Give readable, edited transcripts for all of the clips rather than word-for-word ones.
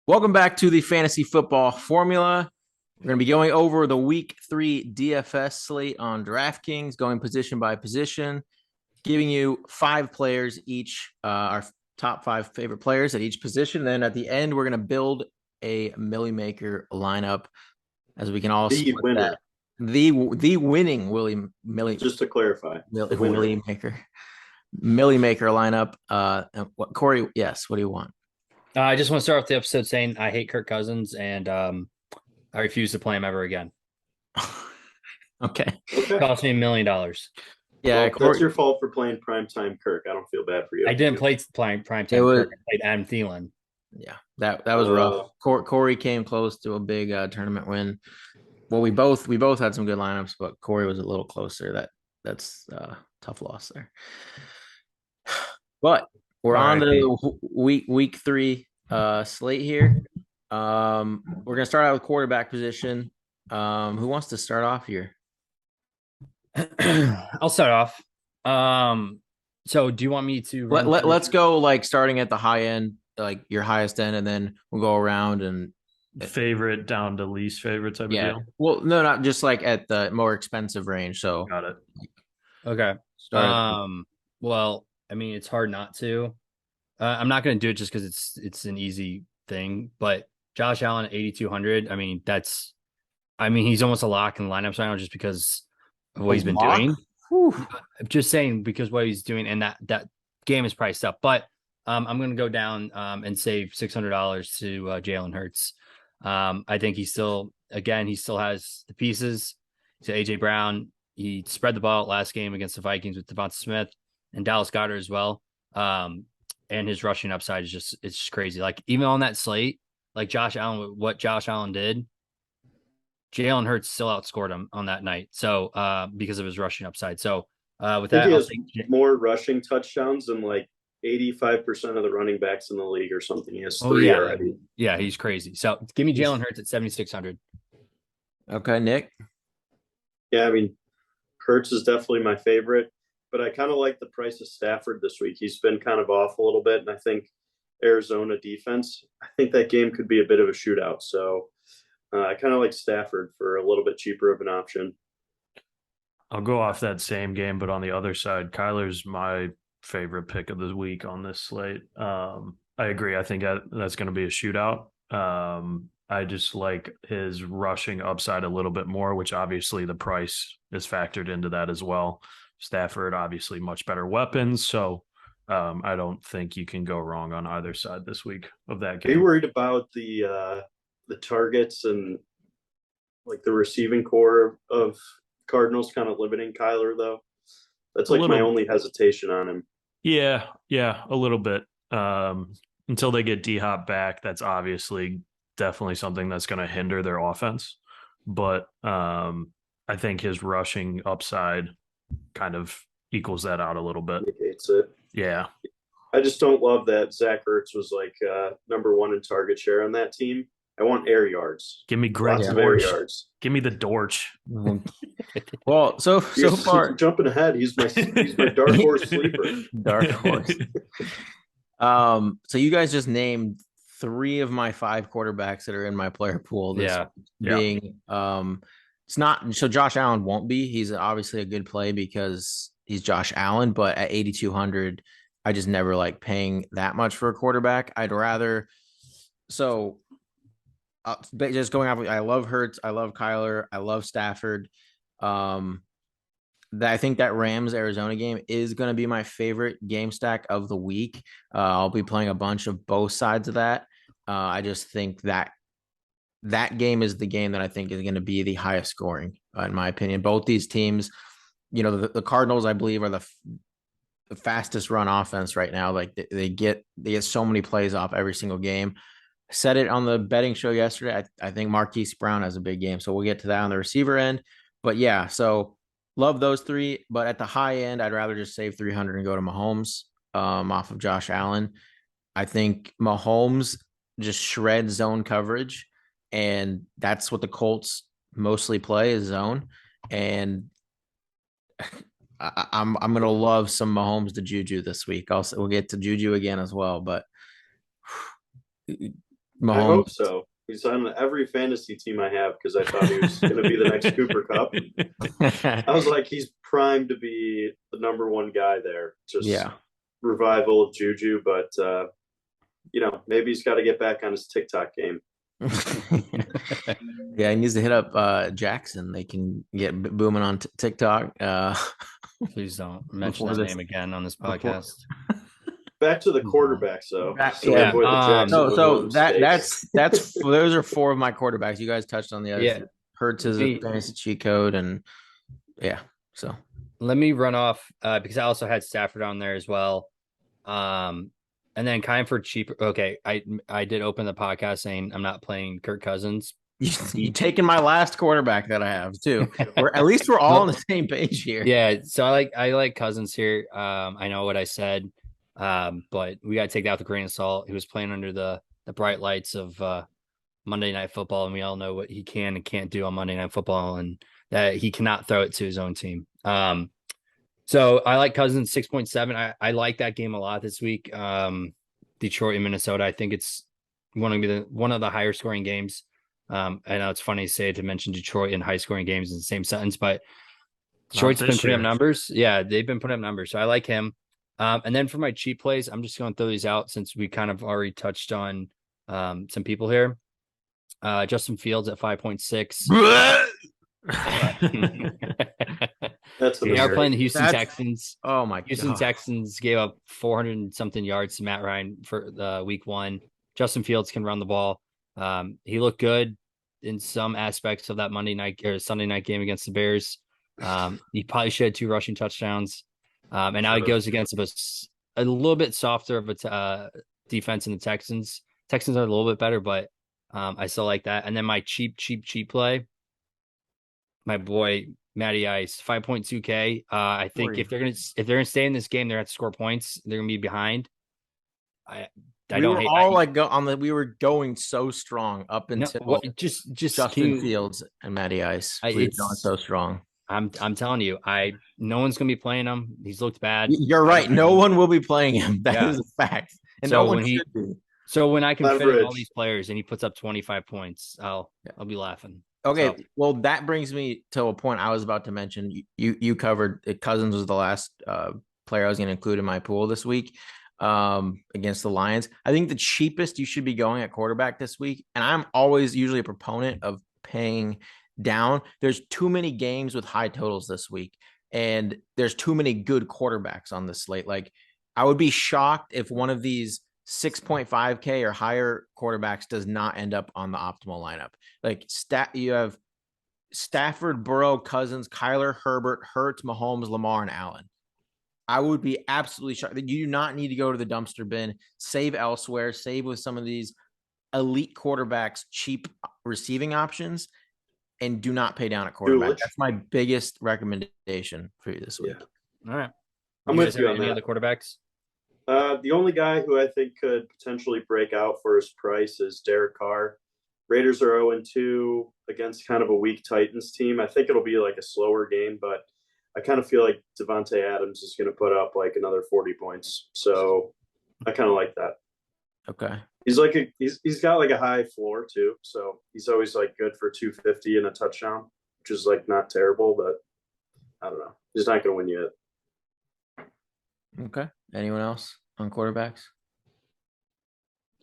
Welcome back to the Fantasy Football Formula. We're going to be going over the Week 3 DFS slate on DraftKings, going position by position, giving you 5 players each, our top 5 favorite players at each position. Then at the end, we're going to build a Millie Maker lineup as we can all The split winner. that. The winning Millie. Just to clarify, Millie Maker lineup. Corey? Yes. What do you want? I just want to start off the episode saying I hate Kirk Cousins and I refuse to play him ever again. Okay. Cost me $1 million. Yeah, well, that's your fault for playing primetime Kirk. I don't feel bad for you. I didn't play primetime Kirk. I played Adam Thielen. Yeah, that was rough. Corey came close to a big tournament win. Well, we both had some good lineups, but Corey was a little closer. That's tough loss there. But we're on to week 3 slate here. We're gonna start out with quarterback position. Who wants to start off here? I'll start off. So do you want me to let's go like starting at the high end, like your highest end, and then we'll go around and favorite down to least favorite type of deal? Well, no, not just like at the more expensive range. So got it. Okay. Well, I mean, it's hard not to. I'm not going to do it just because it's an easy thing. But Josh Allen at 8,200. I mean, he's almost a lock in lineups right now just because of what he's been doing. I'm just saying because what he's doing, and that game is priced up. But I'm going to go down and save $600 to Jalen Hurts. I think he still has the pieces. To AJ Brown, he spread the ball out last game against the Vikings with Devonta Smith and Dallas Goedert as well. And his rushing upside is just crazy. Like even on that slate, like what Josh Allen did, Jalen Hurts still outscored him on that night. So because of his rushing upside. So with that, he has more rushing touchdowns than like 85% of the running backs in the league or something. He has 3 already. Yeah, he's crazy. So give me Jalen Hurts at 7,600. Okay, Nick. Yeah, I mean, Hurts is definitely my favorite, but I kind of like the price of Stafford this week. He's been kind of off a little bit, and I think Arizona defense, I think that game could be a bit of a shootout. So I kind of like Stafford for a little bit cheaper of an option. I'll go off that same game, but on the other side, Kyler's my favorite pick of the week on this slate. I agree. I think that's going to be a shootout. I just like his rushing upside a little bit more, which obviously the price is factored into that as well. Stafford, obviously much better weapons. So I don't think you can go wrong on either side this week of that game. Are you worried about the targets and like the receiving core of Cardinals kind of limiting Kyler though? That's like my only hesitation on him. Yeah, a little bit. Until they get D-Hop back, that's obviously definitely something that's going to hinder their offense. But I think his rushing upside kind of equals that out a little bit. Negates it. Yeah. I just don't love that Zach Ertz was like number 1 in target share on that team. I want air yards. Give me Greg Dortch. Give me the Dortch. Well, so far jumping ahead, he's my dark horse sleeper. Dark horse. So you guys just named 3 of my 5 quarterbacks that are in my player pool. Being it's not so Josh Allen won't be. He's obviously a good play because he's Josh Allen, but at 8,200, I just never like paying that much for a quarterback. I'd rather just going off. I love Hurts. I love Kyler. I love Stafford. I think that Rams Arizona game is going to be my favorite game stack of the week. I'll be playing a bunch of both sides of that. I just think that game is the game that I think is going to be the highest scoring, in my opinion. Both these teams, the Cardinals, I believe, are the fastest run offense right now. Like they get so many plays off every single game. Said it on the betting show yesterday. I think Marquise Brown has a big game, so we'll get to that on the receiver end. But yeah, so love those 3. But at the high end, I'd rather just save 300 and go to Mahomes off of Josh Allen. I think Mahomes just shreds zone coverage, and that's what the Colts mostly play is zone. And I'm gonna love some Mahomes to Juju this week. We'll get to Juju again as well, but I hope Mahomes. so. He's on every fantasy team I have because I thought he was going to be the next Cooper Cup. I was like, he's primed to be the number one guy there. Just Yeah. revival of Juju, but maybe he's got to get back on his TikTok game. Yeah, he needs to hit up Jackson. They can get booming on TikTok. Please don't mention Before that this- name again on this before- podcast. Back to the quarterbacks, though. So Yeah. avoid the Jackson So Mahomes that's those are four of my quarterbacks. You guys touched on the others. Yeah. Hurts is a fantasy cheat code, and yeah. So Let me run off because I also had Stafford on there as well. And then kind of for cheaper. Okay, I did open the podcast saying I'm not playing Kirk Cousins. you taking my last quarterback that I have too. At least we're all on the same page here. Yeah, so I like Cousins here. I know what I said, but we got to take that with a grain of salt. He was playing under the bright lights of Monday Night Football, and we all know what he can and can't do on Monday Night Football, and that he cannot throw it to his own team. So I like Cousins 6.7. I like that game a lot this week. Detroit and Minnesota. I think it's going to be one of the higher scoring games. I know it's funny to mention Detroit and high scoring games in the same sentence, but Detroit's been putting up numbers. Yeah, they've been putting up numbers. So I like him. And then for my cheap plays, I'm just going to throw these out since we kind of already touched on some people here. Justin Fields at 5.6. They are playing the Houston Texans. Oh my Houston God. Texans gave up 400 and something yards to Matt Ryan for the week one. Justin Fields can run the ball. He looked good in some aspects of that Monday night or Sunday night game against the Bears. He probably should have 2 rushing touchdowns. And now he goes against a little bit softer of a defense in the Texans. Texans are a little bit better, but I still like that. And then my cheap play, my boy Matty Ice, 5.2K. I think if they're gonna stay in this game, they're gonna have to score points. They're gonna be behind. We were going so strong up until just Justin Fields and Matty Ice. We were going so strong. I'm telling you, no one's gonna be playing him. He's looked bad. You're right. No one will be playing him. That is a fact. And no one should be. So when I can fit in all these players and he puts up 25 points, I'll be laughing. Okay, well, that brings me to a point I was about to mention. You covered Cousins was the last player I was going to include in my pool this week against the Lions. I think the cheapest you should be going at quarterback this week, and I'm always usually a proponent of paying down. There's too many games with high totals this week, and there's too many good quarterbacks on the slate. Like, I would be shocked if one of these 6.5K or higher quarterbacks does not end up on the optimal lineup. Like you have Stafford, Burrow, Cousins, Kyler, Herbert, Hurts, Mahomes, Lamar, and Allen. I would be absolutely shocked that you do not need to go to the dumpster bin, save elsewhere, save with some of these elite quarterbacks, cheap receiving options, and do not pay down at quarterback. That's my biggest recommendation for you this week. Yeah. All right. I'm with you on any that. other quarterbacks? The only guy who I think could potentially break out for his price is Derek Carr. Raiders are 0-2 against kind of a weak Titans team. I think it'll be like a slower game, but I kind of feel like Devontae Adams is going to put up like another 40 points. So I kind of like that. Okay. He's got like a high floor too. So he's always like good for 250 and a touchdown, which is like not terrible, but I don't know. He's not going to win yet. Okay. Anyone else on quarterbacks?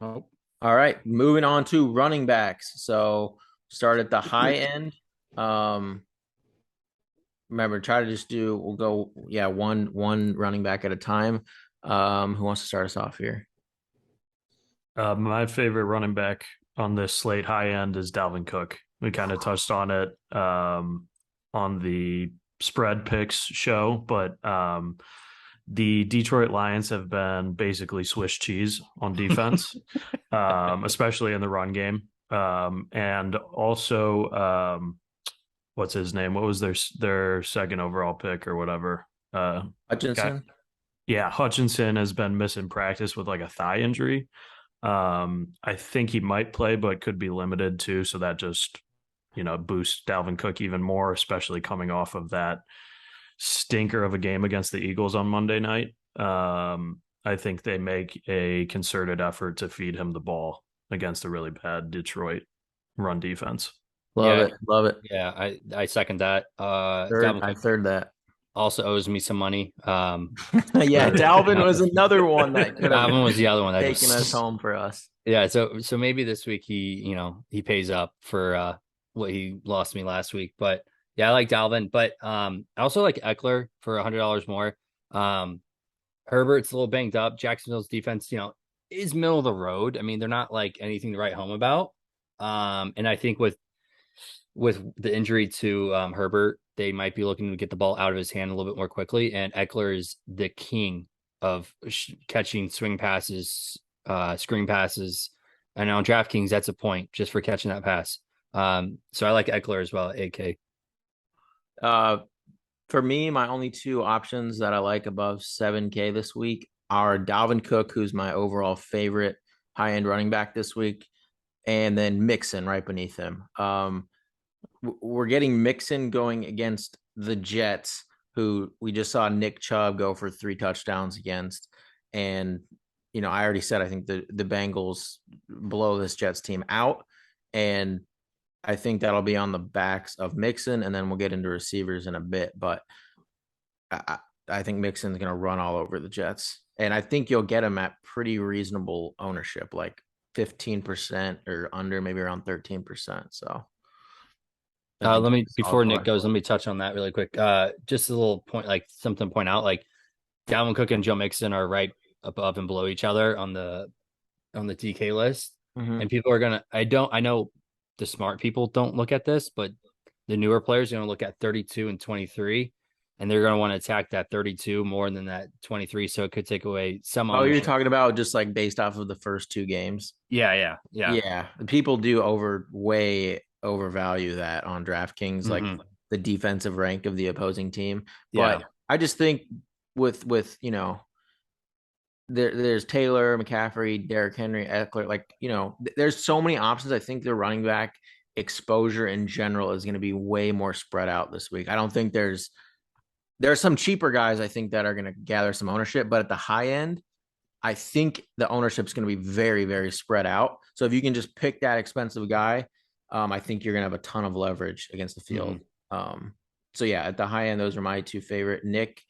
Oh. All right. Moving on to running backs. So start at the high end. Remember, try to just we'll go, one running back at a time. Who wants to start us off here? My favorite running back on this slate high end is Dalvin Cook. We kind of touched on it on the spread picks show, but the Detroit Lions have been basically Swiss cheese on defense, especially in the run game. And also, what's his name? What was their second overall pick or whatever? Hutchinson? Hutchinson has been missing practice with like a thigh injury. I think he might play, but could be limited too. So that just, boosts Dalvin Cook even more, especially coming off of that stinker of a game against the Eagles on Monday night. I think they make a concerted effort to feed him the ball. against a really bad Detroit run defense. Love Yeah. it. Love it. Yeah, I second that. Third, Dalvin I Cook third that. also owes me some money. Yeah, Dalvin was another one that could have Dalvin was the other one that taken us just home for us. yeah. So maybe this week he pays up for what he lost me last week. But yeah, I like Dalvin, but I also like Eckler for $100 more. Herbert's a little banged up. Jacksonville's defense, is middle of the road. I mean, they're not like anything to write home about. And I think with the injury to Herbert, they might be looking to get the ball out of his hand a little bit more quickly. And Eckler is the king of catching swing passes, screen passes. And on DraftKings, that's a point just for catching that pass. So I like Eckler as well at 8K. For me, my only two options that I like above 7K this week are Dalvin Cook, who's my overall favorite high-end running back this week, and then Mixon right beneath him. We're getting Mixon going against the Jets, who we just saw Nick Chubb go for 3 touchdowns against. And, I already said I think the Bengals blow this Jets team out. And I think that'll be on the backs of Mixon, and then we'll get into receivers in a bit. But I think Mixon's going to run all over the Jets. And I think you'll get him at pretty reasonable ownership, like 15% or under, maybe around 13%. So Before Nick goes, let me touch on that really quick. Just a little point, like something to point out, like Dalvin Cook and Joe Mixon are right above and below each other on the DK list. Mm-hmm. And people are I know the smart people don't look at this, but the newer players are going to look at 32 and 23, and they're going to want to attack that 32 more than that 23. So it could take away some. Oh, you're talking about just like based off of the first 2 games? Yeah. People do overvalue that on DraftKings, like the defensive rank of the opposing team. But I just think with there's Taylor, McCaffrey, Derrick Henry, Eckler, there's so many options. I think their running back exposure in general is going to be way more spread out this week. I don't think there are some cheaper guys I think that are going to gather some ownership, but at the high end, I think the ownership is going to be very, very spread out. So if you can just pick that expensive guy, I think you're going to have a ton of leverage against the field. So yeah, at the high end, those are my 2 favorite. Nick,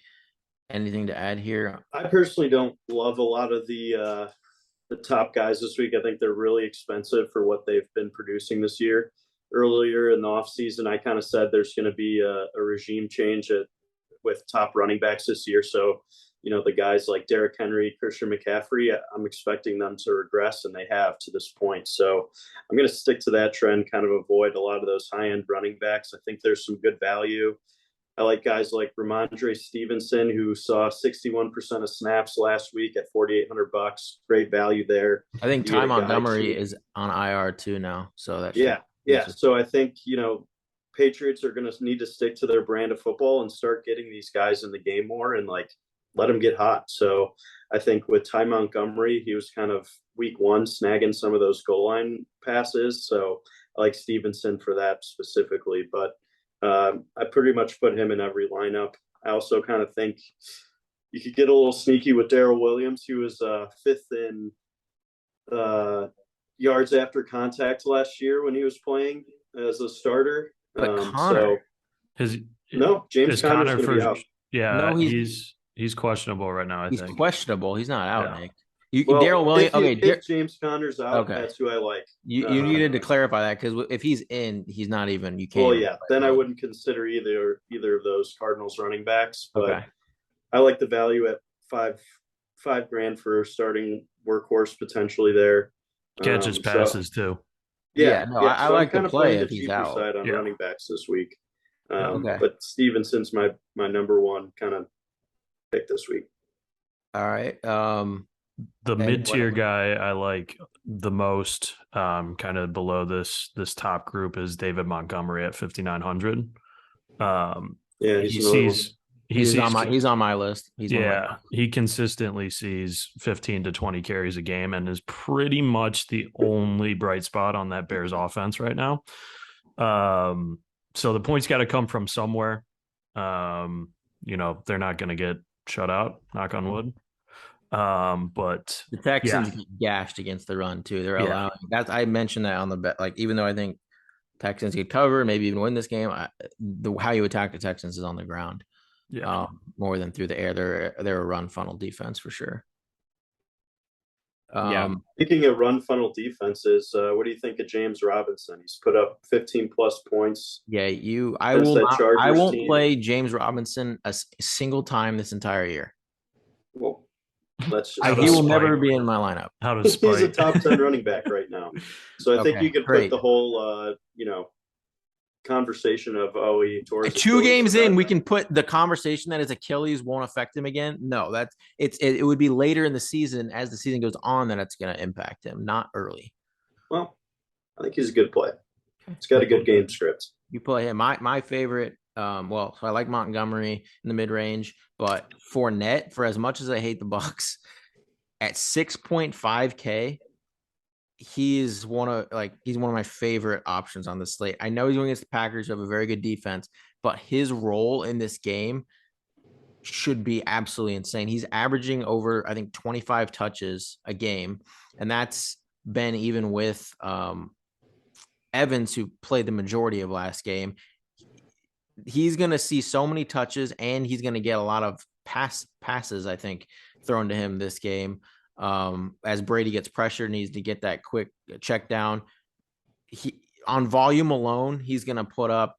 anything to add here? I personally don't love a lot of the top guys this week. I think they're really expensive for what they've been producing this year. Earlier in the offseason, I kind of said there's going to be a regime change with top running backs this year. So, the guys like Derrick Henry, Christian McCaffrey, I'm expecting them to regress, and they have to this point. So I'm going to stick to that trend, kind of avoid a lot of those high-end running backs. I think there's some good value. I like guys like Ramondre Stevenson, who saw 61% of snaps last week at $4,800. Great value there. I think Ty Montgomery is on IR too now. So that yeah. So I think, Patriots are going to need to stick to their brand of football and start getting these guys in the game more and let them get hot. So I think with Ty Montgomery, he was kind of week 1 snagging some of those goal line passes. So I like Stevenson for that specifically, but I pretty much put him in every lineup. I also kind of think you could get a little sneaky with Darrell Williams. He was 5th in yards after contact last year when he was playing as a starter. But Connor, James Conner's going to be out. Yeah, no, he's questionable right now. He's questionable. He's not out, Nick. Darrell Williams. If James Conner's out, that's who I like. You needed to clarify that, because if he's in, he's not even. You can't. Well, yeah. Then I wouldn't consider either of those Cardinals running backs. But I like the value at $5,000 for starting workhorse potentially there. Catches passes too. I like to play if he's out. Side on running backs this week. But Stevenson's my number 1 kind of pick this week. All right. The mid-tier guy I like the most, kind of below this top group, is David Montgomery at 5,900. He's on my list. He consistently sees 15 to 20 carries a game and is pretty much the only bright spot on that Bears offense right now. So the points got to come from somewhere. They're not going to get shut out, knock on wood. But The Texans get gashed against the run too. They're Yeah. allowing I mentioned that on the bet. Like, even though I think Texans could cover, maybe even win this game, how you attack the Texans is on the ground, more than through the air. They're a run funnel defense for sure. Speaking of run funnel defenses, what do you think of James Robinson? He's put up 15 plus points. Yeah, I against will that not. I Chargers won't team. play James Robinson a single time this entire year. Well, let's just. He will never be in my lineup. How to He's a spite. top 10 running back right now. So I think you could put the whole, conversation of, he tore his 2 Achilles games in, we that. can put the conversation that his Achilles won't affect him again. No, it would be later in the season, as the season goes on, that it's going to impact him, not early. Well, I think he's a good play. He's got a good game script. You play him. My favorite. So I like Montgomery in the mid range, but Fournette, for as much as I hate the Bucs, at 6.5K, he's one of my favorite options on the slate. I know he's going against the Packers, who have a very good defense, but his role in this game should be absolutely insane. He's averaging over, I think, 25 touches a game, and that's been even with Evans, who played the majority of last game. He's going to see so many touches, and he's going to get a lot of passes, I think, thrown to him this game. As Brady gets pressure, needs to get that quick check down. On volume alone, he's going to put up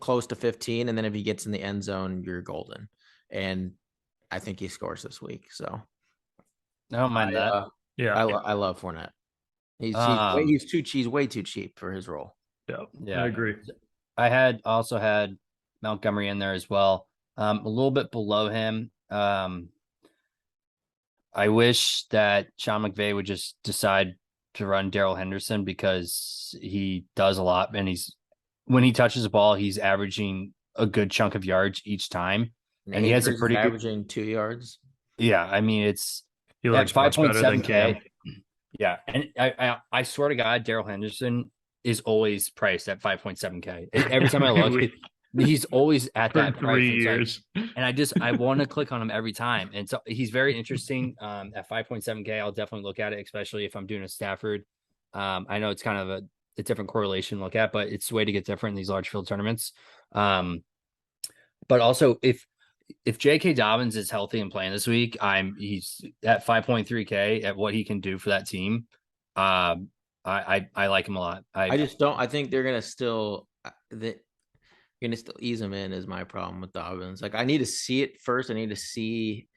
close to 15. And then if he gets in the end zone, you're golden. And I think he scores this week. So I don't mind that. I love Fournette. He's way too cheap for his role. Yeah, I agree. I also had Montgomery in there as well. A little bit below him. I wish that Sean McVay would just decide to run Darrell Henderson, because he does a lot, and when he touches the ball, he's averaging a good chunk of yards each time, and he has a pretty averaging 2 yards. Yeah, I mean, he likes 5.7K. Yeah, and I swear to God, Darrell Henderson is always priced at 5.7K. Every time I look, he's always at that price. 3 years. And I want to click on him every time. And so he's very interesting. At 5.7K, I'll definitely look at it, especially if I'm doing a Stafford. I know it's kind of a different correlation to look at, but it's a way to get different in these large field tournaments. But also, if J.K. Dobbins is healthy and playing this week, he's at 5.3K at what he can do for that team. I like him a lot. I just don't. I think they're gonna still ease him in, is my problem with Dobbins. Like, I need to see it first. I need to see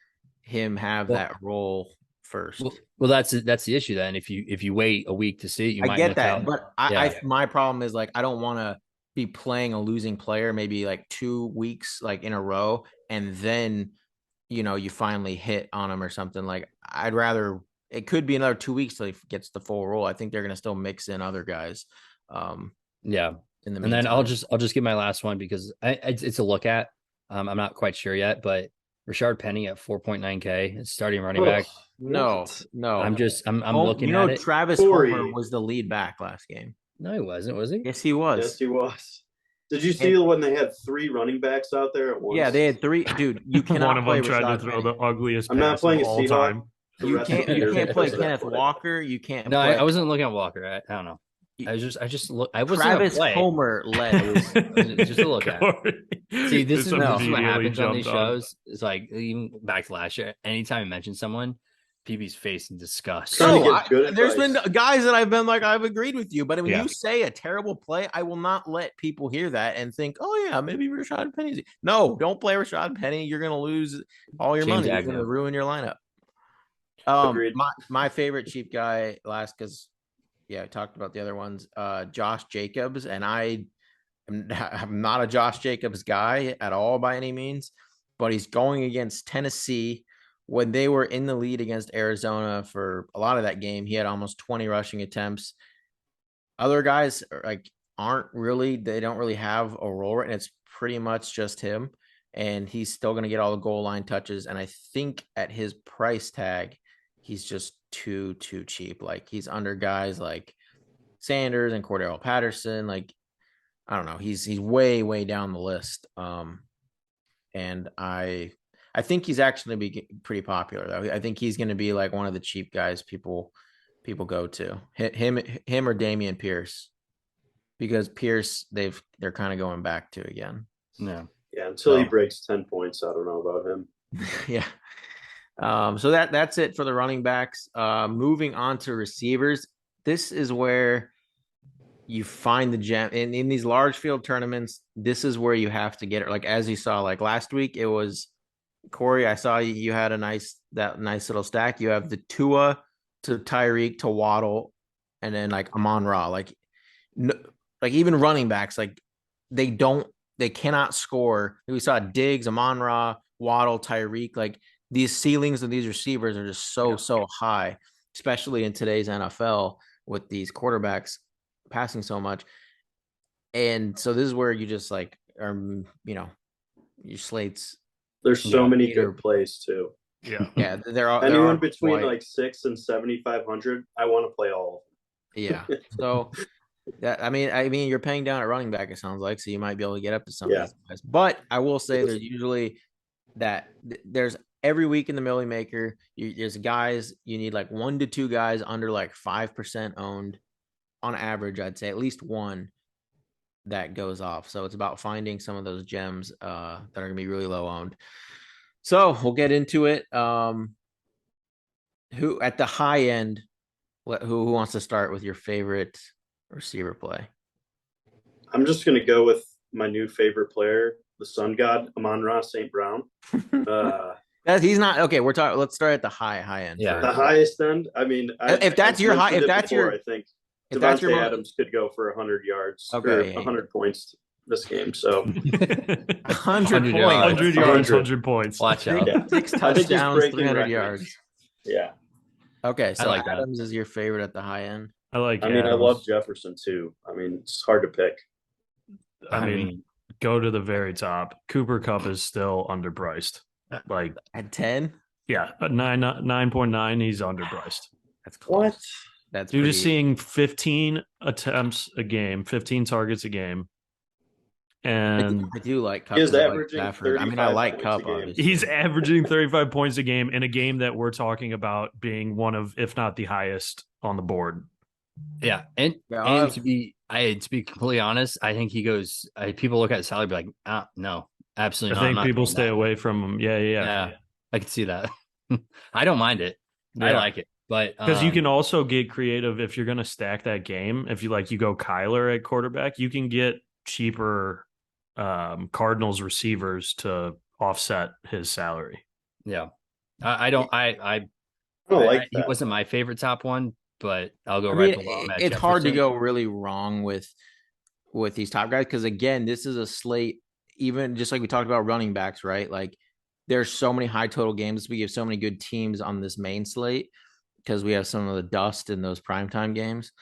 him have that role first. Well, that's the issue then. If you wait a week to see it, you might get that. out. But my problem is, like, I don't want to be playing a losing player maybe like 2 weeks like in a row, and then you finally hit on him or something. Like, I'd rather it could be another 2 weeks till he gets the full role. I think they're gonna still mix in other guys. And then I'll just give my last one, because it's a look at. I'm not quite sure yet, but Rashard Penny at 4.9K, starting running back. No. I'm looking at it. Travis Homer was the lead back last game. No, he wasn't. Was he? Yes, he was. Yes, he was. Did you see when they had 3 running backs out there at once? Yeah, they had 3. Dude, you cannot One of play them tried Rashard to throw Penny. the ugliest I'm not pass playing of a all Seahawk. time. You can't play Kenneth Walker. You can't. No, play. I wasn't looking at Walker. I don't know. I wasn't Travis Homer led. Just to look at. See, this is what happens on these jumped shows. It's like, even back to last year, anytime I mention someone, PB's face in disgust. There's been guys that I've been like, I've agreed with you, but when you say a terrible play, I will not let people hear that and think, oh yeah, maybe Rashad Penny. No, don't play Rashad Penny. You're going to lose all your money. You're going to ruin your lineup. My favorite cheap guy last, because I talked about the other ones. Josh Jacobs, and I'm not a Josh Jacobs guy at all by any means, but he's going against Tennessee. When they were in the lead against Arizona for a lot of that game, he had almost 20 rushing attempts. Other guys they don't really have a role right, and it's pretty much just him. And he's still going to get all the goal line touches. And I think at his price tag, he's just too cheap. Like, he's under guys like Sanders and Cordero Patterson. Like, I don't know. He's way down the list. And I I think he's actually going to be pretty popular though. I think he's going to be like one of the cheap guys people go to. Him or Damian Pierce, because Pierce they're kind of going back to again. No. Yeah, until he breaks 10 points, I don't know about him. Yeah. So that's it for the running backs. Moving on to receivers. This is where you find the gem in these large field tournaments. This is where you have to get it. Like, as you saw, like last week, it was Corey. I saw you had a nice little stack. You have the Tua to Tyreek to Waddle, and then like Amon-Ra. Like even running backs, like they cannot score. We saw Diggs, Amon-Ra, Waddle, Tyreek. Like these ceilings of these receivers are just so high, especially in today's NFL with these quarterbacks passing so much. And so this is where you just like your slates. There's so many good plays too. Yeah, there are anyone between like 6 and 7,500. I want to play all of them. Yeah. So that I mean you're paying down at running back, it sounds like, so you might be able to get up to some of these guys. But I will say there's usually there's every week in the Millie Maker, there's guys you need like 1 to 2 guys under like 5% owned on average. I'd say at least one that goes off. So it's about finding some of those gems that are gonna be really low owned. So we'll get into it. Who at the high end? Who wants to start with your favorite receiver play? I'm just gonna go with my new favorite player, the Sun God, Amon-Ra St. Brown. He's not okay. Let's start at the high end. Yeah, the highest end. I mean, if that's your high, if that's your, I think Devontae Adams could go for 100 yards or 100 points this game. So 100 yards, 100 points. Watch out. 6 touchdowns, 300 yards. Yeah. Okay, so like Adams is your favorite at the high end. I like. I mean, I love Jefferson too. I mean, it's hard to pick. I mean, go to the very top. Cooper Kupp is still underpriced. Like at 10. Yeah, 9.9. He's underpriced. That's close. What? That's You're just seeing 15 attempts a game, 15 targets a game. And I do like Kupp. He's averaging I mean, I like Kupp, obviously. He's averaging 35 points a game in a game that we're talking about being one of, if not the highest on the board. Yeah. And to be completely honest, I think he goes, people look at his salary, be like, no, absolutely not. I think people stay away from him. Yeah. I can see that. I don't mind it. I like it. But because you can also get creative if you're going to stack that game. If you go Kyler at quarterback, you can get cheaper Cardinals receivers to offset his salary. Yeah. I don't like that. He wasn't my favorite top one, but I'll go below him. It's hard to go really wrong with these top guys because, again, this is a slate, even just like we talked about running backs, right? Like there's so many high total games. We have so many good teams on this main slate because we have some of the dust in those primetime games.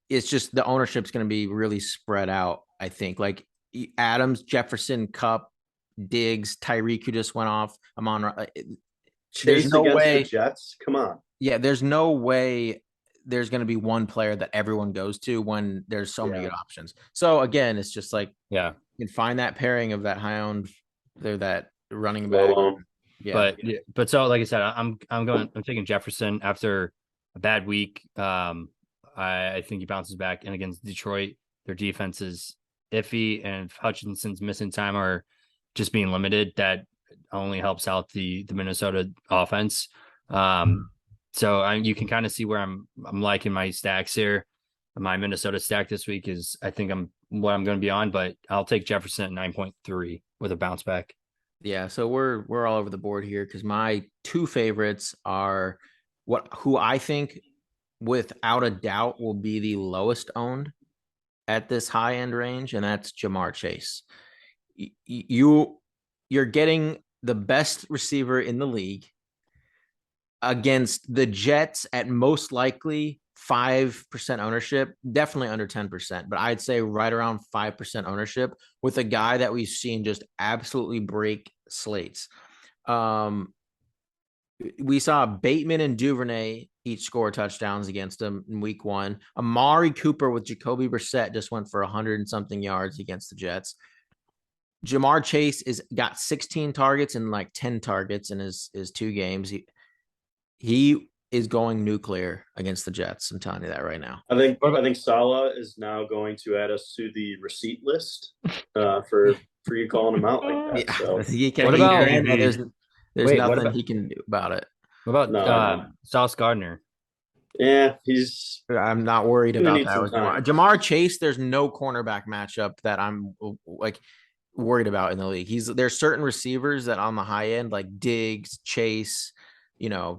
It's just the ownership's going to be really spread out, I think. Like Adams, Jefferson, Kupp, Diggs, Tyreek, who just went off. There's no way. The Jets, come on. Yeah, there's no way there's going to be one player that everyone goes to when there's so many good options. So again, it's just like you can find that pairing of that high owned, that running back. But so like I said, I'm taking Jefferson after a bad week. I think he bounces back, and against Detroit, their defense is iffy, and if Hutchinson's missing time or just being limited, that only helps out the Minnesota offense. So you can kind of see where I'm liking my stacks here. My Minnesota stack this week is, I think, what I'm going to be on, but I'll take Jefferson at 9.3 with a bounce back. Yeah, so we're all over the board here because my two favorites are who I think without a doubt will be the lowest owned at this high end range, and that's Jamar Chase. You're getting the best receiver in the league against the Jets at most likely 5% ownership, definitely under 10%, but I'd say right around 5% ownership with a guy that we've seen just absolutely break slates. We saw Bateman and Duvernay each score touchdowns against him in week 1. Amari Cooper with Jacoby Brissett just went for 100 and something yards against the Jets. Jamar Chase got 16 targets and like 10 targets in his 2 games. He is going nuclear against the Jets. I'm telling you that right now. I think Salah is now going to add us to the receipt list for you calling him out like that. Yeah, So he can. What about- There's Wait, what nothing about- he can do about it. What No, I about know. Sauce Gardner? yeah, he's I'm not worried Gonna about need that some with time. Jamar Chase. There's no cornerback matchup that I'm like worried about in the league. There's certain receivers that on the high end, like Diggs, Chase,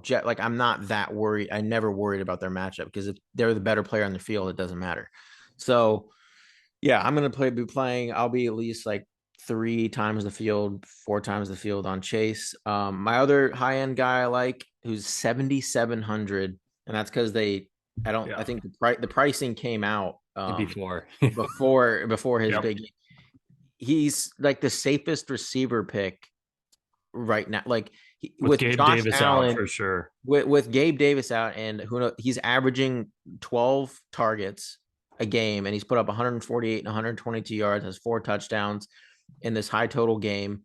Jet. Like I'm not that worried. I never worried about their matchup because if they're the better player on the field, it doesn't matter. So yeah, I'm gonna be playing. I'll be at least like 3 times the field, 4 times the field on Chase. My other high end guy I like who's 7,700, and that's because I think the pricing came out Before. before his Yep. big. He's like the safest receiver pick right now. Like With Gabe Josh Davis Allen out for sure. with Gabe Davis out, and who knows, he's averaging 12 targets a game, and he's put up 148 and 122 yards, has 4 touchdowns in this high total game,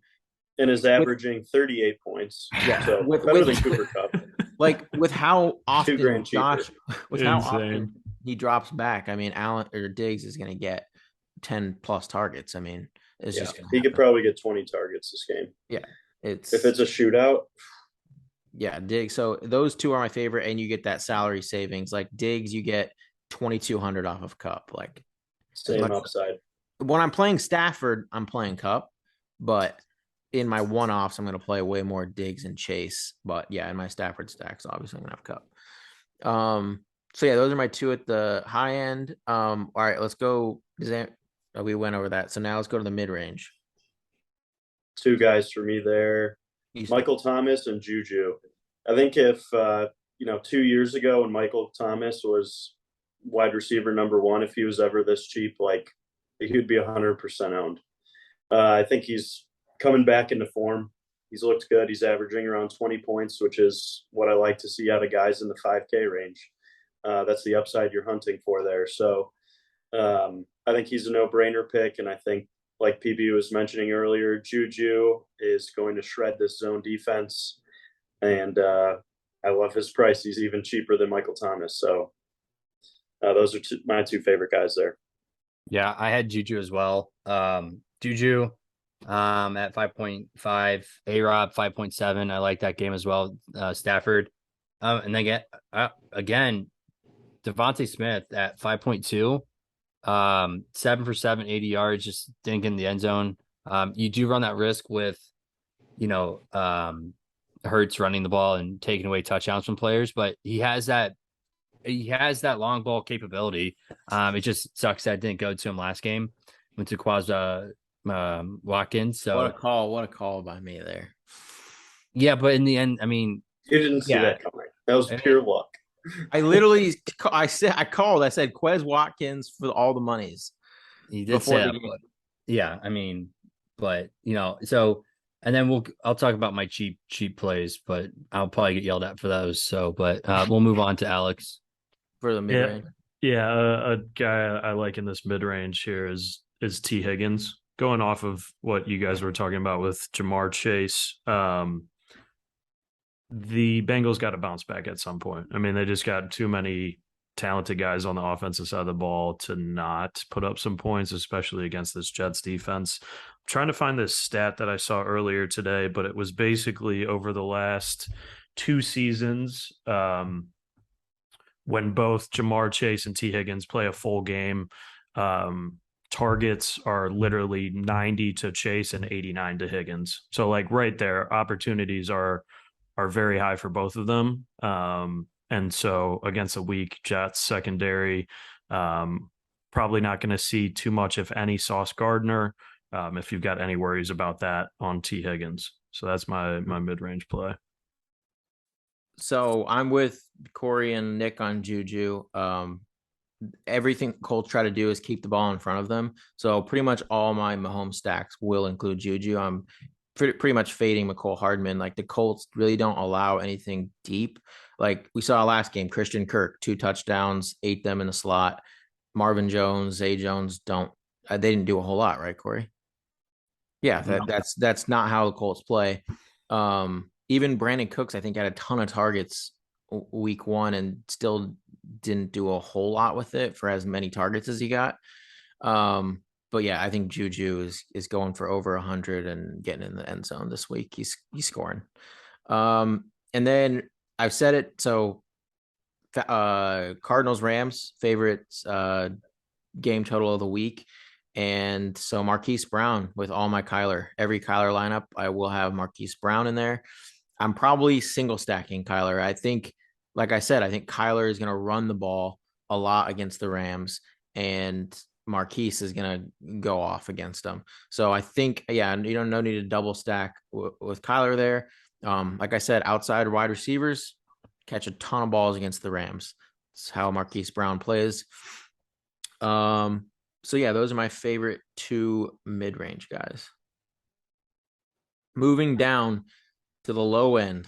and is averaging 38 points. Yeah, so better than Cooper Kupp. Like with how often $2,000 cheaper. how Insane. often he drops back. I mean, Allen or Diggs is going to get 10 plus targets. I mean, it's just he could probably get 20 targets this game. Yeah, if it's a shootout. Yeah, Diggs. So those 2 are my favorite, and you get that salary savings. Like Diggs, you get 2,200 off of Kupp. Like same upside. When I'm playing Stafford, I'm playing Kupp, but in my one-offs, I'm going to play way more Diggs and Chase. But yeah, in my Stafford stacks, obviously I'm going to have Kupp. So yeah, those are my 2 at the high end. All right, let's go. We went over that. So now let's go to the mid-range. 2 guys for me there. Michael Thomas and Juju. I think if 2 years ago when Michael Thomas was wide receiver number 1, if he was ever this cheap, like he would be 100% owned. I think he's coming back into form. He's looked good. He's averaging around 20 points, which is what I like to see out of guys in the 5K range. That's the upside you're hunting for there. So I think he's a no-brainer pick, and I think, like PB was mentioning earlier, Juju is going to shred this zone defense, and I love his price. He's even cheaper than Michael Thomas. So those are my 2 favorite guys there. Yeah, I had Juju as well. Juju at 5.5, A-Rob 5.7. I like that game as well. Stafford. And then again, Devontae Smith at 5.2. 7 for 7, 80 yards, just didn't get in the end zone. You do run that risk with, Hurts running the ball and taking away touchdowns from players, but he has that long ball capability. It just sucks that it didn't go to him last game. Went to Watkins. So what a call by me there. Yeah, but in the end, I mean, you didn't see that coming. That was pure luck. I called. I said Quez Watkins for all the monies. He did say that. Yeah, I mean, but so, and then I'll talk about my cheap plays, but I'll probably get yelled at for those. So, but we'll move on to Alex for the mid range. Yeah, a guy I like in this mid range here is T. Higgins. Going off of what you guys were talking about with Jamar Chase, the Bengals got to bounce back at some point. I mean, they just got too many talented guys on the offensive side of the ball to not put up some points, especially against this Jets defense. I'm trying to find this stat that I saw earlier today, but it was basically over the last 2 seasons, when both Jamar Chase and T. Higgins play a full game, targets are literally 90 to Chase and 89 to Higgins. So like right there, opportunities are very high for both of them. And so against a weak Jets secondary, probably not going to see too much, if any, Sauce Gardner, if you've got any worries about that on T. Higgins. So that's my mid-range play. So I'm with Corey and Nick on Juju. Everything Colts try to do is keep the ball in front of them. So pretty much all my Mahomes stacks will include Juju. I'm pretty much fading McCole Hardman. Like the Colts really don't allow anything deep. Like we saw last game, Christian Kirk, 2 touchdowns, 8 them in the slot. Marvin Jones, Zay Jones they didn't do a whole lot, right, Corey? Yeah, that's not how the Colts play. Even Brandon Cooks, I think, had a ton of targets week 1 and still didn't do a whole lot with it for as many targets as he got. But yeah, I think Juju is going for over 100 and getting in the end zone this week. He's scoring. And then I've said it. So Cardinals Rams favorite game total of the week. And so Marquise Brown with all my Kyler, every Kyler lineup, I will have Marquise Brown in there. I'm probably single stacking Kyler. I think, like I said, I think Kyler is going to run the ball a lot against the Rams, and Marquise is going to go off against them. So I think, yeah, no need to double stack with Kyler there. Like I said, outside wide receivers catch a ton of balls against the Rams. That's how Marquise Brown plays. So yeah, those are my favorite 2 mid-range guys. Moving down to the low end,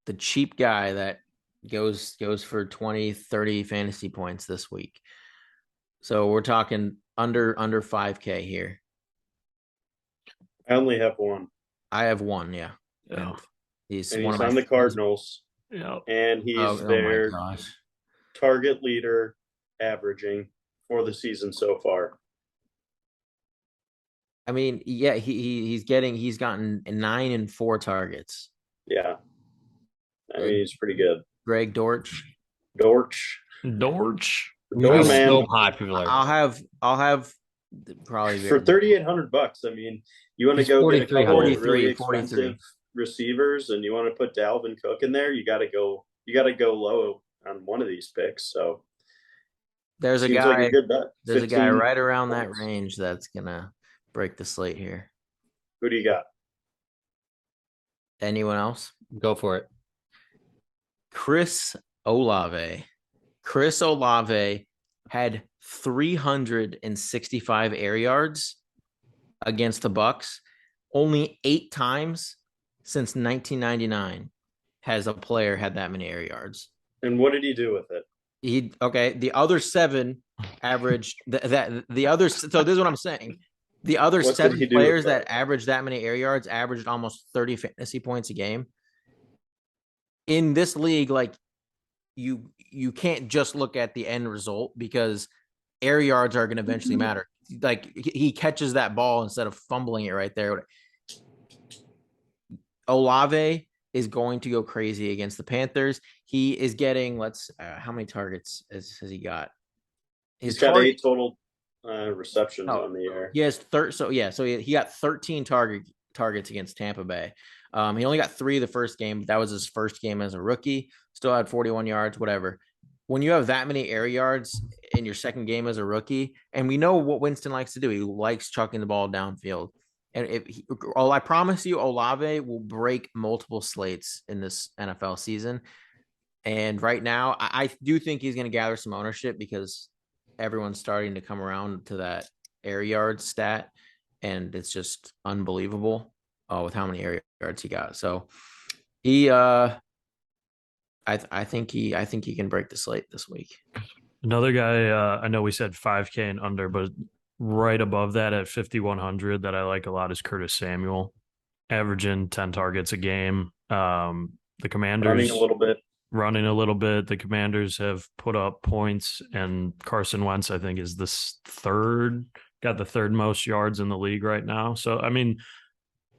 the cheap guy that goes for 20, 30 fantasy points this week. So we're talking under 5K here. I only have one. I have one, yeah. Yeah. He's on the Cardinals. Yeah. And he's their target leader, averaging for the season so far. I mean, yeah, he's gotten 9 and 4 targets. Yeah. I mean, he's pretty good. Greg Dortch. Dortch. So popular. I'll have probably for $3,800. I mean, you want to go get a couple of really expensive receivers, and you want to put Dalvin Cook in there. You got to go low on one of these picks. So there's a guy. Like a good bet. There's a guy right around that range that's gonna break the slate here. Who do you got? Anyone else? Go for it. Chris Olave. Chris Olave had 365 air yards against the Bucks. Only 8 times since 1999 has a player had that many air yards. And what did he do with it? The other 7 averaged the other. So this is what I'm saying. The other 7 players that averaged that many air yards averaged almost 30 fantasy points a game. In this league, like you can't just look at the end result because air yards are going to eventually matter. Like he catches that ball instead of fumbling it right there. Olave is going to go crazy against the Panthers. He is getting, how many targets has he got? He's got 8 total receptions on the air. He has so he got 13 targets against Tampa Bay. He only got 3 the first game. That was his first game as a rookie. Still had 41 yards, whatever. When you have that many air yards in your second game as a rookie, and we know what Winston likes to do, he likes chucking the ball downfield. And I promise you, Olave will break multiple slates in this NFL season. And right now, I do think he's going to gather some ownership because everyone's starting to come around to that air yard stat, and it's just unbelievable with how many air yards he got. So he, I think he can break the slate this week. Another guy, I know we said 5K and under, but right above that at 5,100 that I like a lot is Curtis Samuel, averaging 10 targets a game. The Commanders running a little bit. The Commanders have put up points, and Carson Wentz, I think, is got the 3rd most yards in the league right now. So, I mean,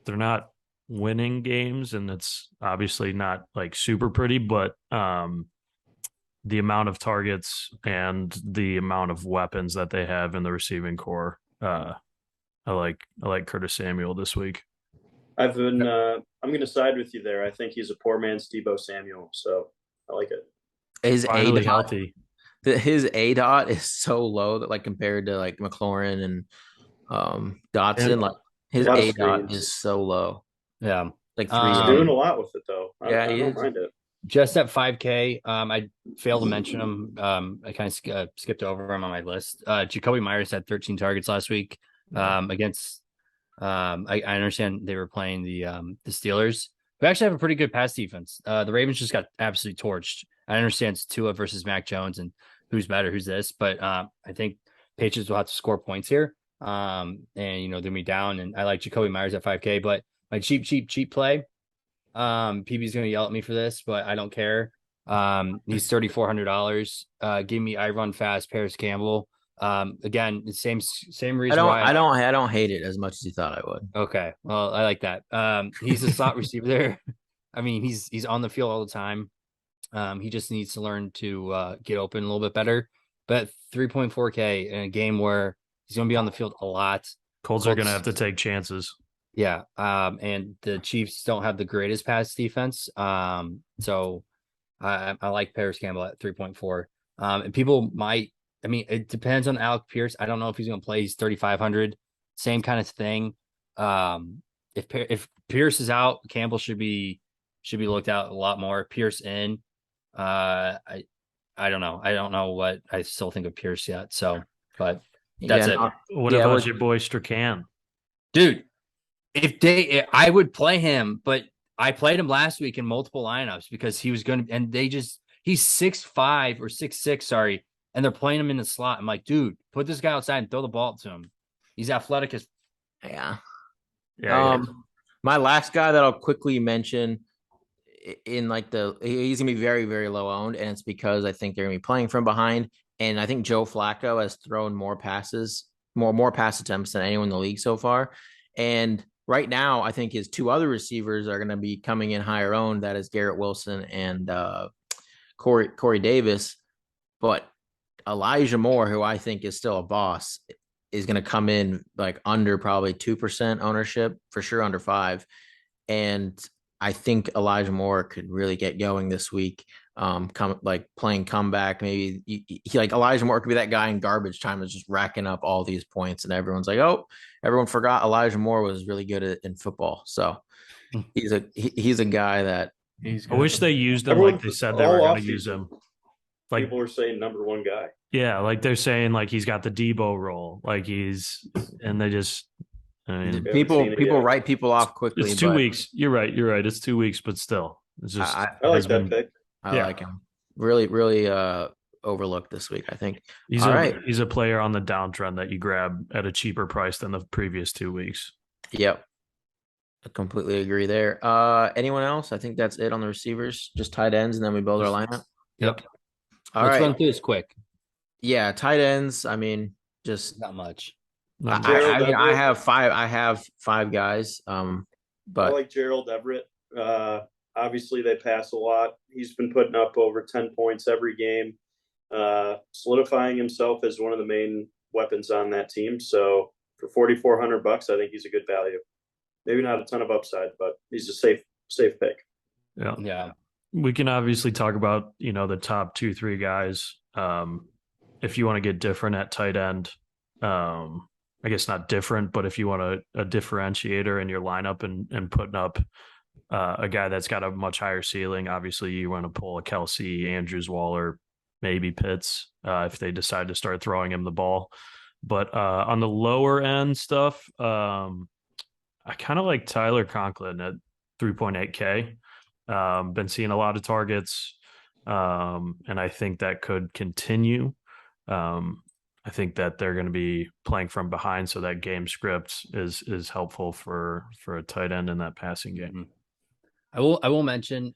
they're not winning games, and it's obviously not like super pretty, but the amount of targets and the amount of weapons that they have in the receiving core, I like Curtis Samuel this week. I'm going to side with you there. I think he's a poor man's Stevo Samuel, so I like it. His finally healthy. His ADOT is so low that, like, compared to like McLaurin and Dotson, and like his ADOT is so low. Yeah, like 3. He's doing a lot with it though. I don't mind it. Just at 5K, I failed to mention him. I kind of skipped over him on my list. Jacoby Myers had 13 targets last week against. I understand they were playing the Steelers, who actually have a pretty good pass defense. The Ravens just got absolutely torched. I understand it's Tua versus Mac Jones and who's better, who's this, but I think Patriots will have to score points here. And they're me down. And I like Jacoby Myers at 5K, but my cheap play. PB's gonna yell at me for this, but I don't care. He's $3,400. Give me I run fast, Paris Campbell. Again, the same reason why I don't hate it as much as you thought I would. Okay, well, I like that. He's a slot receiver there. I mean, he's on the field all the time. He just needs to learn to get open a little bit better. But 3.4K in a game where he's going to be on the field a lot. Colts are going to have to take chances. Yeah. And the Chiefs don't have the greatest pass defense. So I like Paris Campbell at 3.4. And people might, I mean, it depends on Alec Pierce. I don't know if he's going to play. He's 3,500. Same kind of thing. If Pierce is out, Campbell should be looked at a lot more. Pierce in. I don't know. I don't know what I still think of Pierce yet. So, but that's it. What about your boy Strachan? Dude, I would play him, but I played him last week in multiple lineups because he was going to, and he's 6'5" or 6'6", sorry, and they're playing him in the slot. I'm like, dude, put this guy outside and throw the ball to him. He's athletic as. Yeah. Yeah. My last guy that I'll quickly mention he's gonna be very, very low owned, and it's because I think they're gonna be playing from behind. And I think Joe Flacco has thrown more pass attempts than anyone in the league so far. And right now, I think his two other receivers are gonna be coming in higher owned. That is Garrett Wilson and Corey Davis. But Elijah Moore, who I think is still a boss, is going to come in like under probably 2% ownership, for sure under 5%. And I think Elijah Moore could really get going this week. Playing comeback, maybe Elijah Moore could be that guy in garbage time is just racking up all these points, and everyone's like, oh, everyone forgot Elijah Moore was really good in football. So he's a guy that I wish they used him like they said they were going to use him. Like people are saying number one guy. Yeah, like they're saying like he's got the Debo role, and they just. I mean, people write people off quickly. It's 2 weeks. You're right. It's 2 weeks, but still, it's just. I like that pick. I like him. Really, really overlooked this week, I think. He's a player on the downtrend that you grab at a cheaper price than the previous 2 weeks. Yep. I completely agree there. Anyone else? I think that's it on the receivers. Just tight ends, and then we build our lineup. Yep. Let's run through this quick. Yeah, tight ends. I mean, just not much. I have 5. I have 5 guys. But I like Gerald Everett. Obviously, they pass a lot. He's been putting up over 10 points every game, solidifying himself as one of the main weapons on that team. So for $4,400, I think he's a good value. Maybe not a ton of upside, but he's a safe pick. Yeah. We can obviously talk about the top 2-3 guys. If you want to get different at tight end, I guess not different, but if you want a differentiator in your lineup and putting up a guy that's got a much higher ceiling, obviously you want to pull a Kelsey, Andrews, Waller, maybe Pitts if they decide to start throwing him the ball. But on the lower end stuff, I kind of like Tyler Conklin at 3.8K. Been seeing a lot of targets, and I think that could continue. I think that they're going to be playing from behind, so that game script is helpful for a tight end in that passing game. I will mention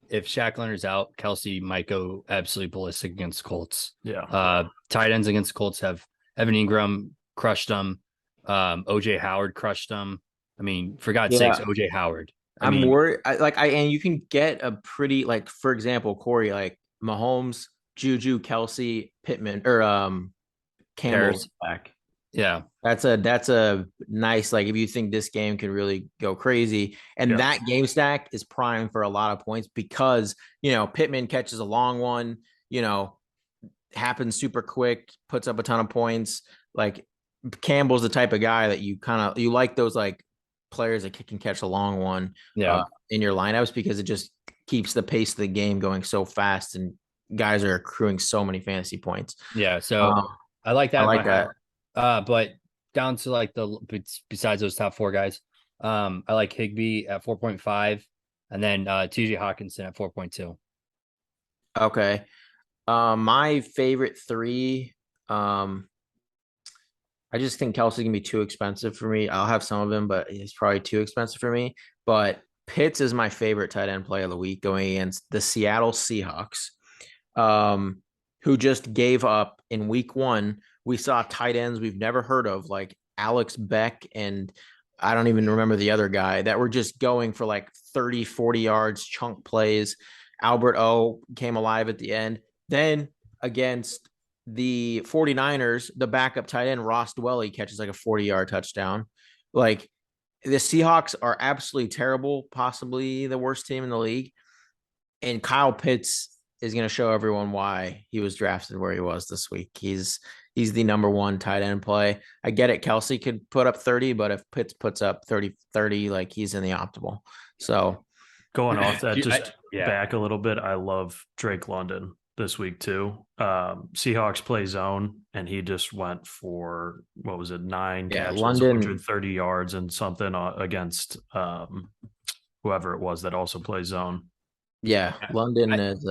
if Shaq Leonard's out, Kelsey might go absolutely ballistic against Colts. Yeah. Tight ends against Colts have Evan Ingram crushed them. OJ Howard crushed them. I mean, for God's sakes, OJ Howard. I'm worried. And you can get a pretty, for example, Corey, like Mahomes, Juju, Kelsey, Pittman, or Campbell's back. Yeah, that's a nice, if you think this game could really go crazy, and that game stack is prime for a lot of points because Pittman catches a long one, happens super quick, puts up a ton of points. Like Campbell's the type of guy that you like those players that can catch a long one in your lineups because it just keeps the pace of the game going so fast and guys are accruing so many fantasy points. Yeah, so I like that. But down to besides those top 4 guys, I like Higbee at 4.5 and then TJ Hawkinson at 4.2. Okay. My favorite 3, I just think Kelsey can be too expensive for me. I'll have some of him, but he's probably too expensive for me. But Pitts is my favorite tight end play of the week going against the Seattle Seahawks, um, who just gave up in week one. We saw tight ends we've never heard of, like Alex Beck and I don't even remember the other guy, that were just going for like 30, 40 yards, chunk plays. Albert O came alive at the end. Then against the 49ers, the backup tight end, Ross Dwelly, catches like a 40-yard touchdown. Like, the Seahawks are absolutely terrible, possibly the worst team in the league. And Kyle Pitts is going to show everyone why he was drafted where he was this week. He's the number one tight end play. I get it. Kelsey could put up 30, but if Pitts puts up 30, like, he's in the optimal. So going off that, just back a little bit, I love Drake London this week too. Seahawks play zone, and he just went for, what was it, 9 catches, London, 130 yards and something against whoever it was that also plays zone. Yeah, London is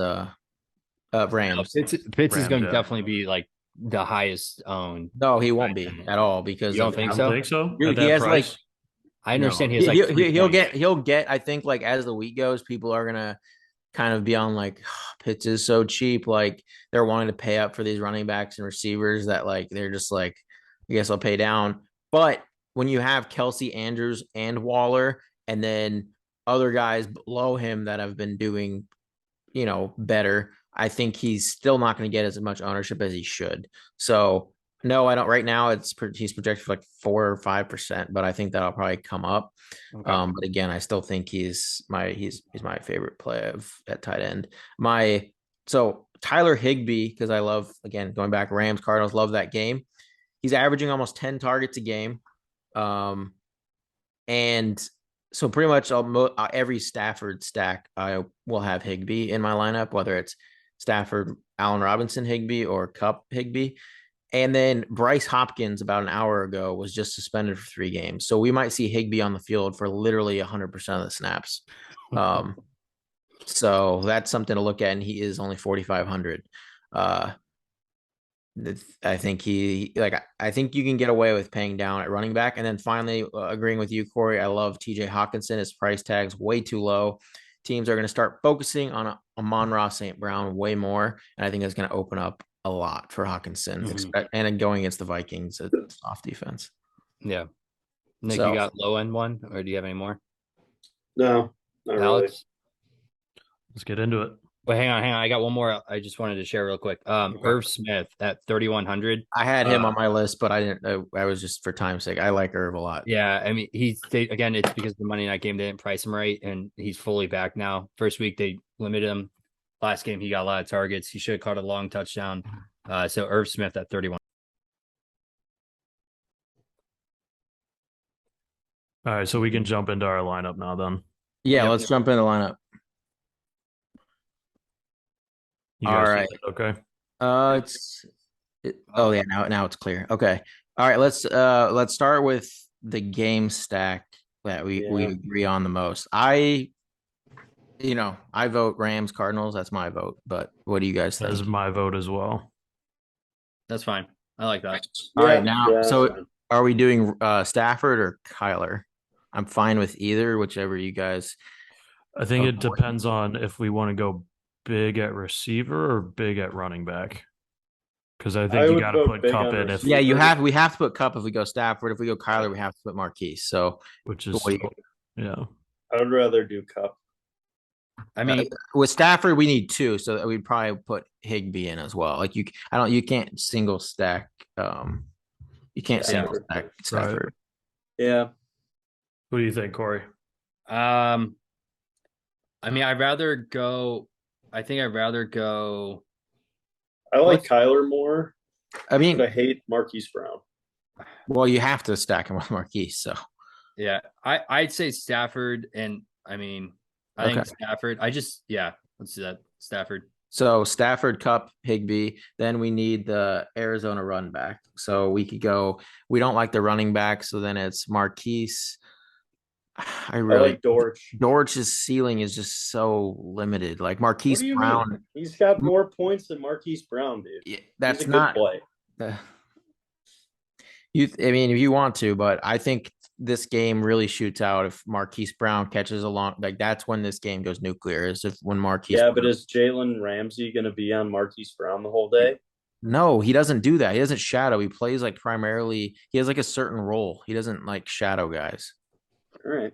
Rams. Pitts is going to definitely be like the highest owned. No, he won't be at all because you don't think so? Think so? He has price? Like, I understand he has like he'll get. I think like as the week goes, people are gonna kind of be on like, oh, Pitts is so cheap. Like, they're wanting to pay up for these running backs and receivers that, like, they're just like, I guess I'll pay down. But when you have Kelsey, Andrews, and Waller, and then other guys below him that have been doing, better, I think he's still not going to get as much ownership as he should. So no, I don't. Right now, he's projected for like 4 or 5%, but I think that'll probably come up. Okay. But again, I still think he's my favorite play at tight end. So Tyler Higbee, because I love, again, going back, Rams Cardinals, love that game. He's averaging almost 10 targets a game, and so pretty much every Stafford stack I will have Higbee in my lineup, whether it's Stafford, Allen Robinson Higbee, or Kupp Higbee. And then Bryce Hopkins about an hour ago was just suspended for 3 games. So we might see Higbee on the field for literally 100% of the snaps. So that's something to look at. And he is only 4,500. I think I think you can get away with paying down at running back. And then finally, agreeing with you, Corey, I love TJ Hawkinson. His price tag's way too low. Teams are going to start focusing on Amon-Ra St. Brown way more. And I think that's going to open up a lot for Hawkinson, and going against the Vikings, a soft defense. Yeah. Nick, you got low end one, or do you have any more? No, not Alex? really. Let's get into it. But hang on. I got one more I just wanted to share real quick. Irv Smith at 3,100. I had him on my list, but I didn't. I was just, for time's sake. I like Irv a lot. Yeah, I mean, again, it's because the Monday night game they didn't price him right, and he's fully back now. First week they limited him. Last game, he got a lot of targets. He should have caught a long touchdown. So Irv Smith at 31. All right, so we can jump into our lineup now then. Yeah, let's jump into the lineup. All right. Okay. Now it's clear. Okay. All right, let's start with the game stack that we agree on the most. I vote Rams Cardinals. That's my vote. But what do you guys think? That's my vote as well. That's fine. I like that. All right, now, so are we doing Stafford or Kyler? I'm fine with either, whichever you guys. I think it depends on if we want to go big at receiver or big at running back. Because I think you got to put Kupp in. We have to put Kupp if we go Stafford. If we go Kyler, we have to put Marquise. So, which is I would rather do Kupp. I mean, with Stafford, we need 2, so we'd probably put Higbee in as well. Like, you can't single stack. You can't single stack Stafford. Right. Yeah. What do you think, Corey? I mean, I think I'd rather go. I like Kyler more. I mean, I hate Marquise Brown. Well, you have to stack him with Marquise, so. Yeah, I'd say Stafford, and I mean, I think Stafford. Let's do that. Stafford. So Stafford, Kupp, Higbee. Then we need the Arizona run back. So we could go. We don't like the running back, so then it's Marquise. I like Dortch. Dortch's ceiling is just so limited. Like Marquise Brown, mean? He's got more points than Marquise Brown, dude. That's not play. I mean, if you want to, but I think this game really shoots out if Marquise Brown catches along. Like that's when this game goes nuclear. Is if when Marquise. Yeah, but is Jalen Ramsey going to be on Marquise Brown the whole day? No, he doesn't do that. He doesn't shadow. He plays like primarily. He has like a certain role. He doesn't like shadow guys. All right.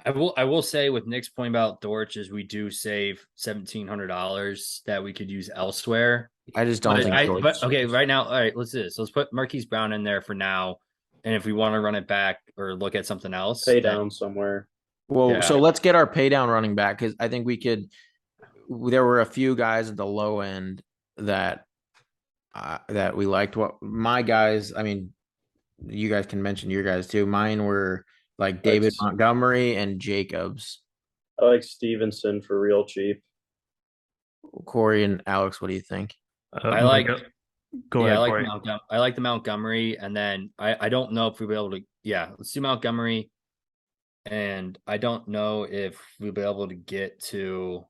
I will say with Nick's point about Dortch is we do save $1,700 that we could use elsewhere. I just don't think. But okay, right now, all right, let's do this. Let's put Marquise Brown in there for now, and if we want to run it back or look at something else, Pay down somewhere. Well, Yeah. so let's get our pay down running back because I think we could. There were a few guys at the low end that that we liked. What my guys, I mean, you guys can mention your guys too. Mine were like David Montgomery and Jacobs. I like Stevenson for real cheap. Corey and Alex, what do you think? I like. Go ahead, Corey. I like the Montgomery, and then I don't know if we'll be able to. Yeah, let's do Montgomery, and I don't know if we'll be able to get to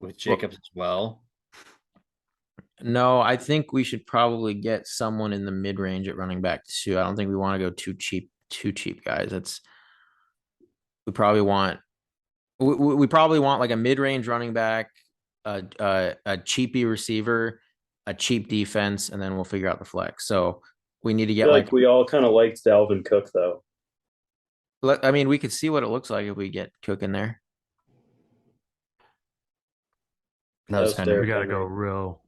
with Jacobs as well. No, I think we should probably get someone in the mid range at running back too. I don't think we want to go too cheap, guys. We probably want like a mid range running back, a cheapy receiver, a cheap defense, and then we'll figure out the flex. So we need to get like we all kind of liked Dalvin Cook though. I mean, we could see what it looks like if we get Cook in there. No, we gotta go real.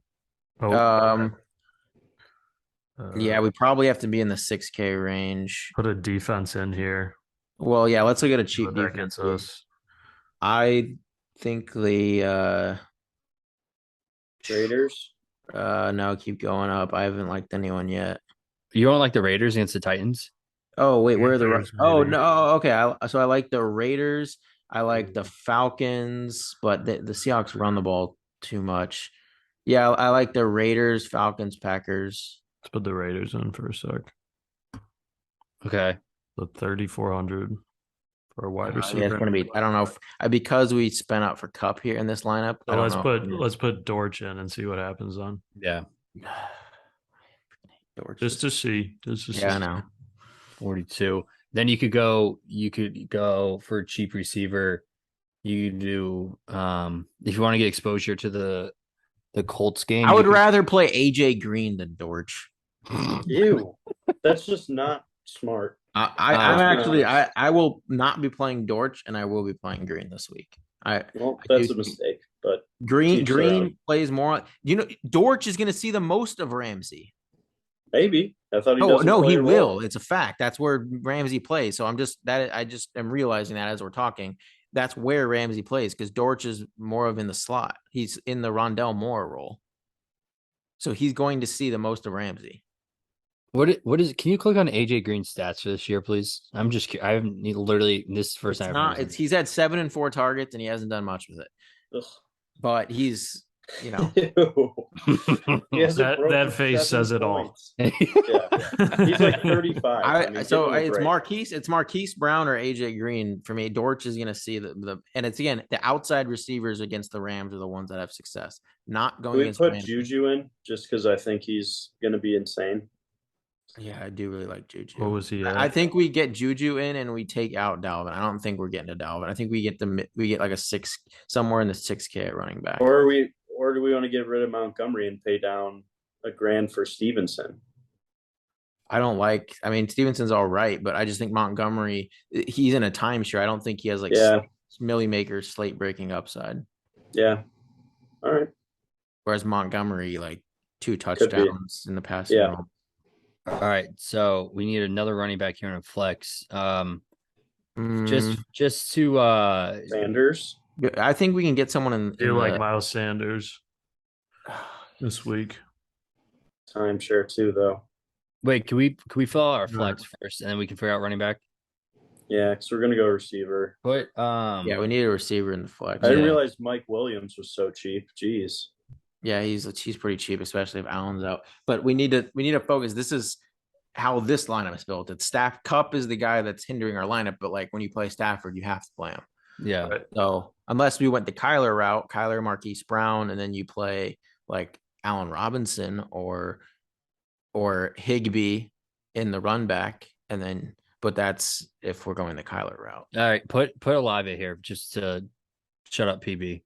Yeah, we probably have to be in the 6K range. Put a defense in here. Well, yeah, let's look at a cheap that defense. Gets us. I think the Raiders. No, keep going up. I haven't liked anyone yet. You don't like the Raiders against the Titans? Oh wait, where are the Raiders? Oh no, okay. So I like the Raiders. I like the Falcons, but the Seahawks run the ball too much. Yeah, I like the Raiders, Falcons, Packers. Let's put the Raiders in for a sec. Okay. The 3,400 for a wide receiver. Yeah, it's gonna be. I don't know if because we spent up for Cup here in this lineup. So let's put Dortch in and see what happens on. Yeah. Just to see. Yeah, I know. 42. Then you could go for a cheap receiver. You could do if you want to get exposure to the Colts game. I would rather play AJ Green than Dortch. Ew. That's just not smart. I will not be playing Dortch and I will be playing Green this week. That's a mistake, but Green plays more. Dortch is going to see the most of Ramsey. Maybe. I thought he he will. It's a fact. That's where Ramsey plays. So I just am realizing that as we're talking. That's where Ramsey plays because Dortch is more of in the slot. He's in the Rondell Moore role. So he's going to see the most of Ramsey. What is? Can you click on AJ Green's stats for this year, please? I'm just. I haven't literally this first time. He's had 7 and 4 targets and he hasn't done much with it. Ugh. But he's, that face says it all. Yeah. He's like 35. It's Marquise Brown or AJ Green for me. Dortch is going to see and it's again the outside receivers against the Rams are the ones that have success. Not going. We put Juju in just because I think he's going to be insane. Yeah, I do really like Juju. What was he at? I think we get Juju in and we take out Dalvin. I don't think we're getting to Dalvin. I think we get like a 6 somewhere in the 6K at running back. Or do we want to get rid of Montgomery and pay down $1,000 for Stevenson? Stevenson's all right, but I just think Montgomery, he's in a timeshare. I don't think he has Millie Maker slate breaking upside. Yeah. All right. Whereas Montgomery, like 2 touchdowns in the past. Yeah. All right, so we need another running back here in a flex. Just to Sanders. I think we can get someone in. Do you like Miles Sanders this week? Timeshare too, though. Wait, can we fill out our flex first, and then we can figure out running back? Yeah, because we're gonna go receiver. But we need a receiver in the flex. I didn't realize Mike Williams was so cheap. Jeez. Yeah, he's pretty cheap, especially if Allen's out. But we need to focus. This is how this lineup is built. It's Cup is the guy that's hindering our lineup, but like when you play Stafford, you have to play him. Yeah. Right? So unless we went the Kyler route, Kyler, Marquise Brown, and then you play like Allen Robinson or Higbee, in the run back, and then but that's if we're going the Kyler route. All right, put Olave here just to shut up PB.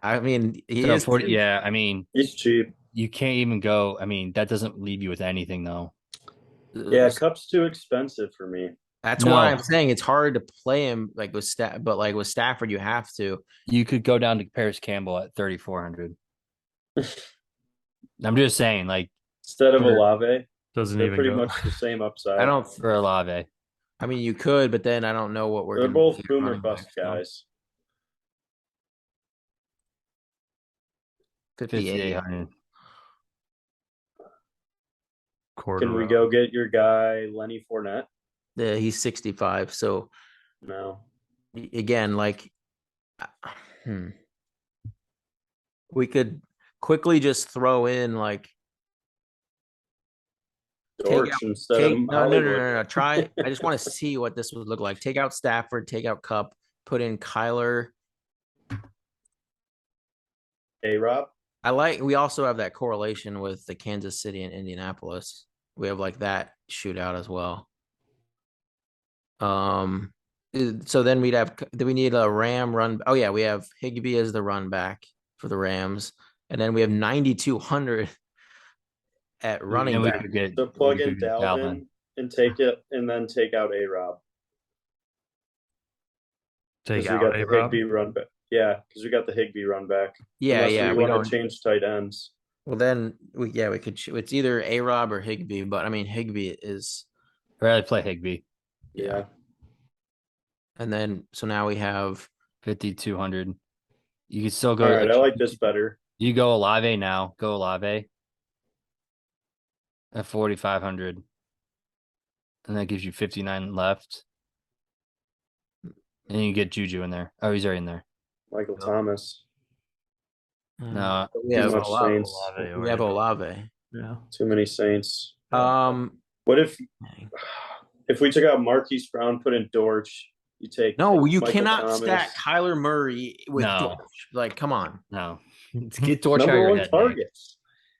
I mean, he So is 40, yeah, I mean, He's cheap. you can't even go. I mean, that doesn't leave you with anything though. Yeah, Cup's too expensive for me. That's No. why I'm saying it's hard to play him like with but like with Stafford, you have to. You could go down to Paris Campbell at 3,400. I'm just saying, like Instead of For- Olave, Doesn't they're even pretty go. much the same upside. I don't. for Olave, I mean, you could, but then I don't know what we're. They're gonna both do at boom or running bust back, so. guys. 58. 5,800. Can we go get your guy Lenny Fournette? Yeah, he's 65. So No. again, like, we could quickly just throw in like Dortch instead of no. Hollywood. Try. I just want to see what this would look like. Take out Stafford, take out Cup, put in Kyler. A-Rob? We also have that correlation with the Kansas City and Indianapolis. We have like that shootout as well. So then do we need a Ram run? Oh yeah, we have Higbee as the run back for the Rams. And then we have 9,200 at running And we back. could get So plug we in could get Dalvin and take it, and then take out A-Rob. Take Because we out got the A-Rob. Higbee run back. Yeah, because we got the Higbee run back. Yeah, Unless yeah. we want to change tight ends. Well, then we could. It's either A-Rob or Higbee, but I mean Higbee is. I'd rather play Higbee. Yeah. And then so now we have 5,200. You can still go. All right, I like this better. You go Olave now. Go Olave at 4,500, and that gives you 59 left. And you get Juju in there. Oh, he's already in there. Michael Thomas. No, we have Too much Olave. Saints. We have Olave. Yeah. Too many Saints. What if we took out Marquise Brown, put in Dortch, you take No, you Michael cannot Thomas. stack Kyler Murray with No. Dortch. Like, come on. no. Get Dortch out of number your one head, targets.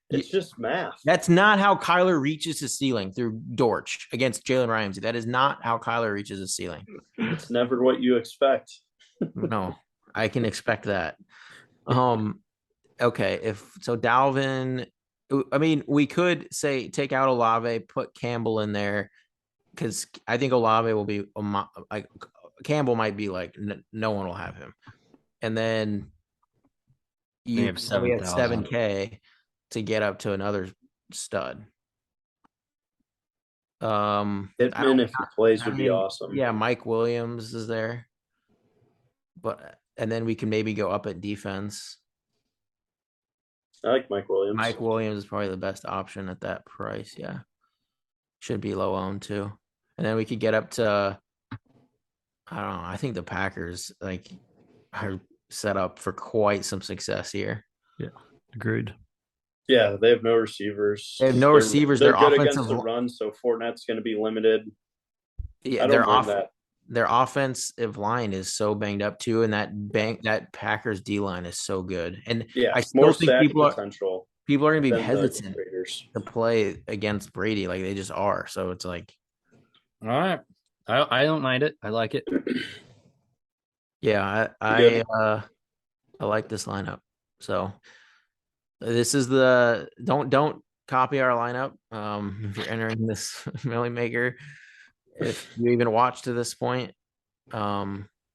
It's just math. That's not how Kyler reaches his ceiling through Dortch against Jalen Ramsey. That is not how Kyler reaches his ceiling. It's never what you expect. No, I can expect that. Okay, so Dalvin, I mean, we could say take out Olave, put Campbell in there, because I think Olave will be like Campbell might be like no one will have him, and then You have we have 7,000. 7K to get up to another stud. Pittman, if he plays, would be awesome. Yeah, Mike Williams is there, and then we can maybe go up at defense. I like Mike Williams. Mike Williams is probably the best option at that price. Yeah, should be low owned too, and then we could get up to. I don't know. I think the Packers are set up for quite some success here. Yeah, agreed. Yeah, they have no receivers. They have no receivers. They're Their good offensive against the run, so Fournette's going to be limited. Yeah, I don't mind that. Their offensive line is so banged up too, and that Packers D line is so good. And Yeah, I still more think sack people are potential. going to be than the hesitant Raiders. to play against Brady, like they just are. So it's like, All right. I don't mind it. I like it. yeah, I like this lineup. So this is don't copy our lineup. If you're entering this Millie Maker, if you even watched to this point, Oh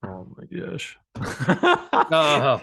my gosh. Oh,